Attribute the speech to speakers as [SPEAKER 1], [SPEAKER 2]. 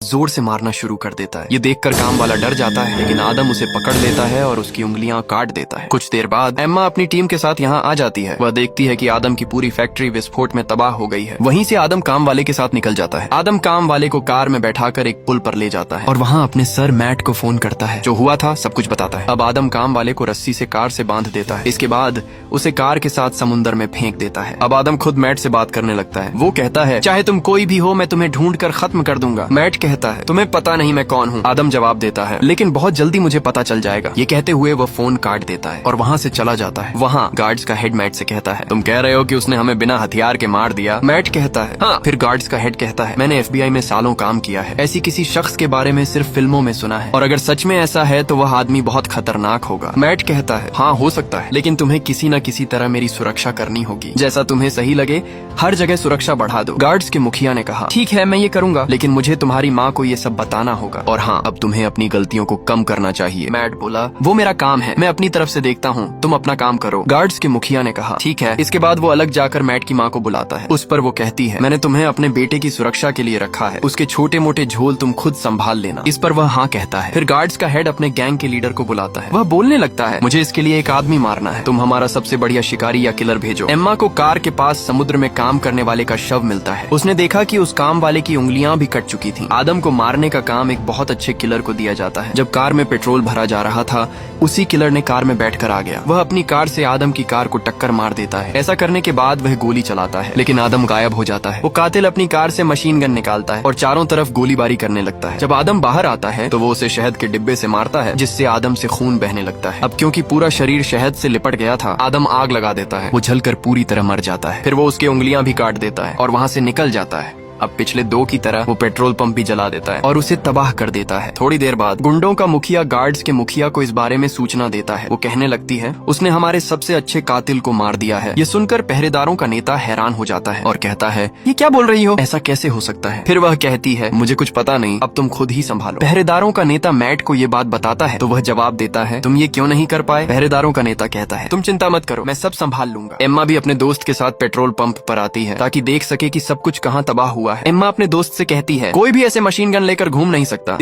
[SPEAKER 1] जोर से मारना शुरू कर देता है। ये देखकर काम वाला डर जाता है, लेकिन आदम उसे पकड़ लेता है और उसकी उंगलियां काट देता है। कुछ देर बाद एम्मा अपनी टीम के साथ यहाँ आ जाती है। वह देखती है कि आदम की पूरी फैक्ट्री विस्फोट में तबाह हो गई है। वहीं से आदम काम वाले के साथ निकल जाता है। आदम काम वाले को कार में बैठाकर एक पुल पर ले जाता है और वहाँ अपने सर मैट को फोन करता है। जो हुआ था सब कुछ बताता है। अब आदम काम वाले को रस्सी से कार से बांध देता है। इसके बाद उसे कार के साथ समुद्र में फेंक देता है। अब आदम खुद मैट से बात करने लगता है। वो कहता है, चाहे तुम कोई भी हो, मैं तुम्हें ढूंढ कर खत्म कर दूंगा। मैट कहता है, तुम्हें पता नहीं मैं कौन हूँ। आदम जवाब देता है, लेकिन बहुत जल्दी मुझे पता चल जाएगा। ये कहते हुए वो फोन काट देता है और वहाँ से चला जाता है। वहाँ गार्ड्स का हेड मैट से कहता है, तुम कह रहे हो कि उसने हमें बिना हथियार के मार दिया? मैट कहता है, हाँ। फिर गार्ड्स का हेड कहता है, मैंने FBI में सालों काम किया है, ऐसी किसी शख्स के बारे में सिर्फ फिल्मों में सुना है, और अगर सच में ऐसा है तो वह आदमी बहुत खतरनाक होगा। मैट कहता है, हाँ हो सकता है, लेकिन तुम्हें किसी न किसी तरह मेरी सुरक्षा करनी होगी। जैसा तुम्हें सही लगे, हर जगह सुरक्षा बढ़ा दो। गार्ड्स के मुखिया ने कहा, ठीक है मैं ये करूंगा, लेकिन मुझे तुम्हारी माँ को ये सब बताना होगा, और हाँ अब तुम्हें अपनी गलतियों को कम करना चाहिए। मैट बोला, वो मेरा काम है, मैं अपनी तरफ से देखता हूँ, तुम अपना काम करो। गार्ड्स के मुखिया ने कहा, ठीक है। इसके बाद वो अलग जाकर मैट की माँ को बुलाता है। उस पर वो कहती है, मैंने तुम्हें अपने बेटे की सुरक्षा के लिए रखा है, उसके छोटे मोटे झोल तुम खुद संभाल लेना। इस पर वह हाँ कहता है। फिर गार्ड्स का हेड अपने गैंग के लीडर को बुलाता है। वह बोलने लगता है, मुझे इसके लिए एक आदमी मारना है, तुम हमारा सबसे बढ़िया शिकारी या किलर भेजो। एम्मा को कार के पास समुद्र में काम करने वाले का शव मिलता है। उसने देखा कि उस काम वाले की उंगलियां भी कट चुकी थीं। आदम को मारने का काम एक बहुत अच्छे किलर को दिया जाता है। जब कार में पेट्रोल भरा जा रहा था, उसी किलर ने कार में बैठकर आ गया। वह अपनी कार से आदम की कार को टक्कर मार देता है। ऐसा करने के बाद वह गोली चलाता है, लेकिन आदम गायब हो जाता है। वो कातिल अपनी कार से मशीन गन निकालता है और चारों तरफ गोलीबारी करने लगता है। जब आदम बाहर आता है तो वो उसे शहद के डिब्बे से मारता है, जिससे आदम से खून बहने लगता है। अब क्योंकि पूरा शरीर शहद से लिपट गया था, आदम आग लगा देता है। वो जलकर पूरी तरह मर जाता है। फिर वो उसकी उंगलियां भी काट देता है और वहाँ से निकल जाता है। अब पिछले 2 की तरह वो पेट्रोल पंप भी जला देता है और उसे तबाह कर देता है। थोड़ी देर बाद गुंडों का मुखिया गार्ड्स के मुखिया को इस बारे में सूचना देता है। वो कहने लगती है, उसने हमारे सबसे अच्छे कातिल को मार दिया है। ये सुनकर पहरेदारों का नेता हैरान हो जाता है और कहता है, ये क्या बोल रही हो, ऐसा कैसे हो सकता है? फिर वह कहती है, मुझे कुछ पता नहीं, अब तुम खुद ही संभालो। पहरेदारों का नेता मैट को ये बात बताता है तो वह जवाब देता है, तुम ये क्यों नहीं कर पाए? पहरेदारों का नेता कहता है, तुम चिंता मत करो, मैं सब संभाल लूंगा। एम्मा भी अपने दोस्त के साथ पेट्रोल पंप पर आती है ताकि देख सके कि सब कुछ कहाँ तबाह हुआ है। एम्मा अपने दोस्त से कहती है, कोई भी ऐसे मशीन गन लेकर घूम नहीं सकता।